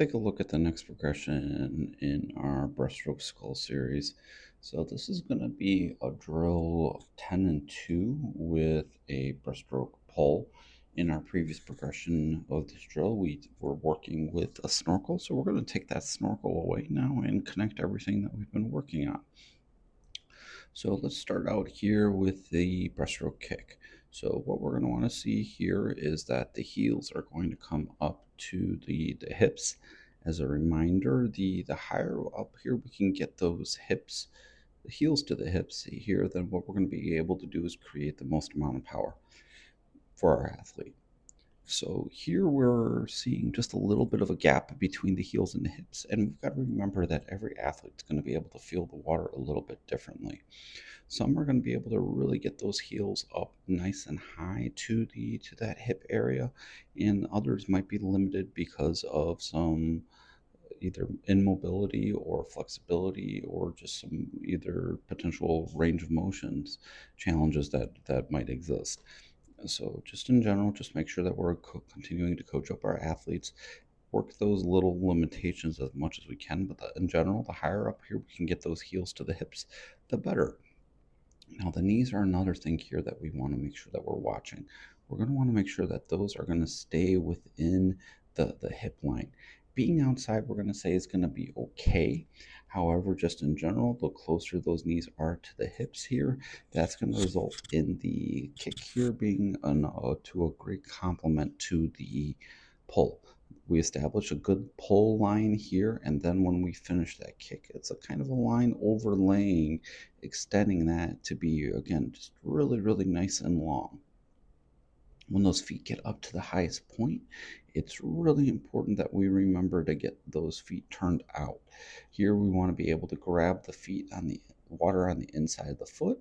take a look at the next progression in our Breaststroke Skull series. So this is going to be a drill of 10 and 2 with a breaststroke pull. In our previous progression of this drill, we were working with a snorkel. So we're going to take that snorkel away now and connect everything that we've been working on. So let's start out here with the breaststroke kick. So what we're going to want to see here is that the heels are going to come up to the hips. As a reminder, the higher up here we can get those hips, the heels to the hips here, then what we're going to be able to do is create the most amount of power for our athlete. So here we're seeing just a little bit of a gap between the heels and the hips. And we've got to remember that every athlete's going to be able to feel the water a little bit differently. Some are going to be able to really get those heels up nice and high to that hip area, and others might be limited because of some either immobility or flexibility or just some either potential range of motions challenges that might exist. So just in general, just make sure that we're continuing to coach up our athletes, work those little limitations as much as we can. But in general, the higher up here we can get those heels to the hips, the better. Now, the knees are another thing here that we want to make sure that we're watching. We're going to want to make sure that those are going to stay within the hip line. Being outside, we're going to say is going to be okay. However, just in general, the closer those knees are to the hips here, that's going to result in the kick here being to a great complement to the pull. We establish a good pull line here, and then when we finish that kick, it's a kind of a line overlaying, extending that to be, again, just really, really nice and long. When those feet get up to the highest point, it's really important that we remember to get those feet turned out. Here we want to be able to grab the feet on the water on the inside of the foot,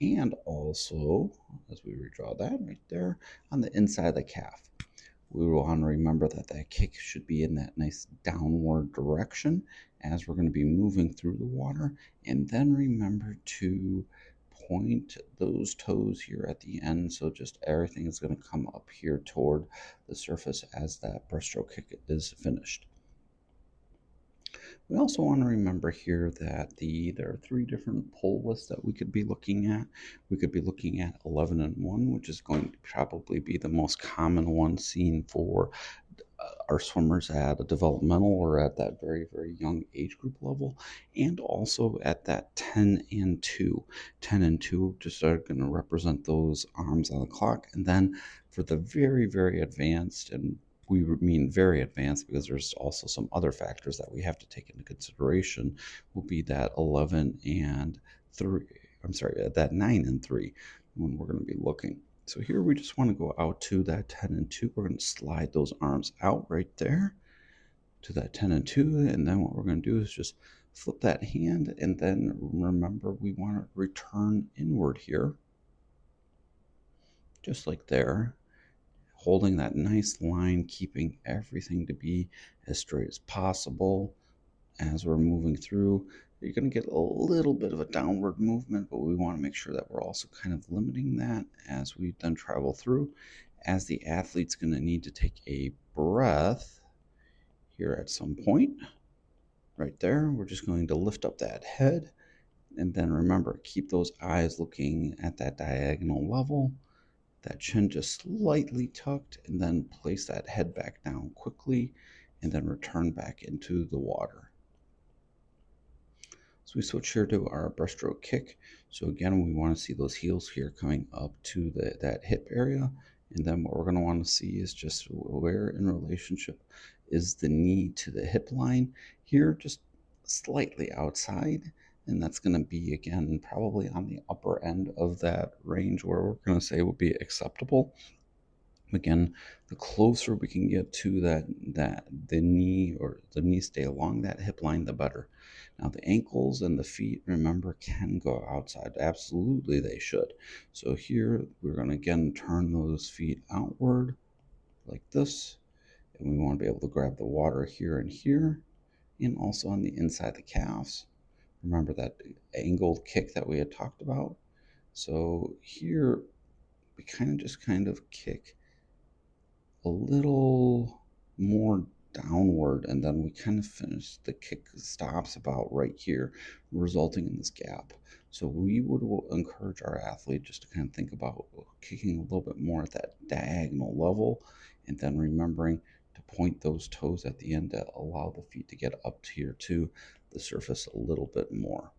and also, as we redraw that right there, on the inside of the calf. We want to remember that that kick should be in that nice downward direction as we're going to be moving through the water. And then remember to point those toes here at the end. So just everything is going to come up here toward the surface as that breaststroke kick is finished. We also want to remember here that there are 3 different pull lists that we could be looking at. We could be looking at 11 and 1, which is going to probably be the most common one seen for our swimmers at a developmental or at that very, very young age group level, and also at that 10 and 2. 10 and 2 just are going to represent those arms on the clock. And then for the very, very advanced, and we mean very advanced because there's also some other factors that we have to take into consideration, will be that 11 and 3. I'm sorry, that 9 and 3 when we're going to be looking. So here we just want to go out to that 10 and 2. We're going to slide those arms out right there to that 10 and 2. And then what we're going to do is just flip that hand. And then remember, we want to return inward here, just like there, holding that nice line, keeping everything to be as straight as possible as we're moving through. You're going to get a little bit of a downward movement, but we want to make sure that we're also kind of limiting that as we then travel through, as the athlete's going to need to take a breath here at some point. Right there, we're just going to lift up that head, and then remember, keep those eyes looking at that diagonal level, that chin just slightly tucked, and then place that head back down quickly, and then return back into the water. So we switch here to our breaststroke kick. So again, we want to see those heels here coming up to that hip area. And then what we're going to want to see is just where in relationship is the knee to the hip line. Here, just slightly outside. And that's going to be, again, probably on the upper end of that range where we're going to say would be acceptable. Again, the closer we can get to the knee stay along that hip line, the better. Now the ankles and the feet, remember, can go outside. Absolutely, they should. So here we're going to again turn those feet outward like this, and we want to be able to grab the water here and here, and also on the inside of the calves. Remember that angled kick that we had talked about. So here we kind of kick a little more downward, and then we kind of finish. The kick stops about right here, resulting in this gap. So we would encourage our athlete just to kind of think about kicking a little bit more at that diagonal level, and then remembering to point those toes at the end to allow the feet to get up here to the surface a little bit more.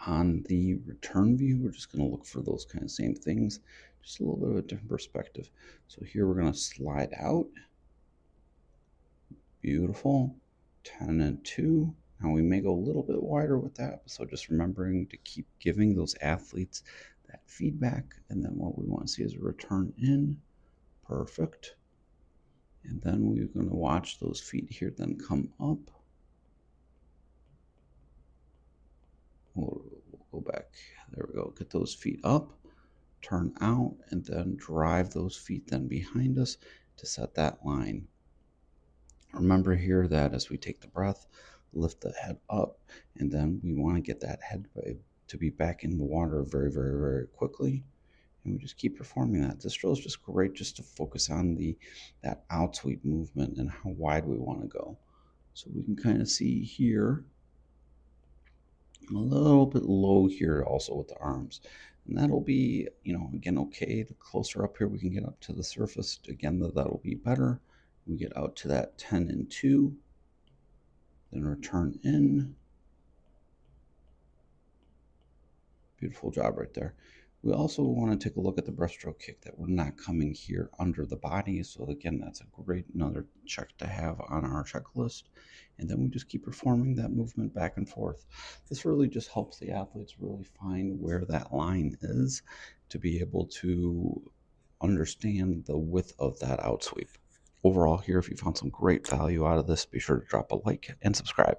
On the return view, we're just going to look for those kind of same things, just a little bit of a different perspective. So here we're going to slide out. Beautiful. 10 and 2. Now we may go a little bit wider with that, so just remembering to keep giving those athletes that feedback. And then what we want to see is a return in. Perfect. And then we're going to watch those feet here then come up. We'll go back. There we go. Get those feet up, turn out, and then drive those feet then behind us to set that line. Remember here that as we take the breath, lift the head up, and then we want to get that head to be back in the water very, very, very quickly. And we just keep performing that. This drill is just great just to focus on that outsweep movement and how wide we want to go. So we can kind of see here a little bit low here also with the arms. And that'll be, again, okay. The closer up here we can get up to the surface, again, that'll be better. We get out to that 10 and 2, then return in. Beautiful job right there. We also want to take a look at the breaststroke kick, that we're not coming here under the body. So again, that's a great another check to have on our checklist. And then we just keep performing that movement back and forth. This really just helps the athletes really find where that line is to be able to understand the width of that outsweep. Overall here, if you found some great value out of this, be sure to drop a like and subscribe.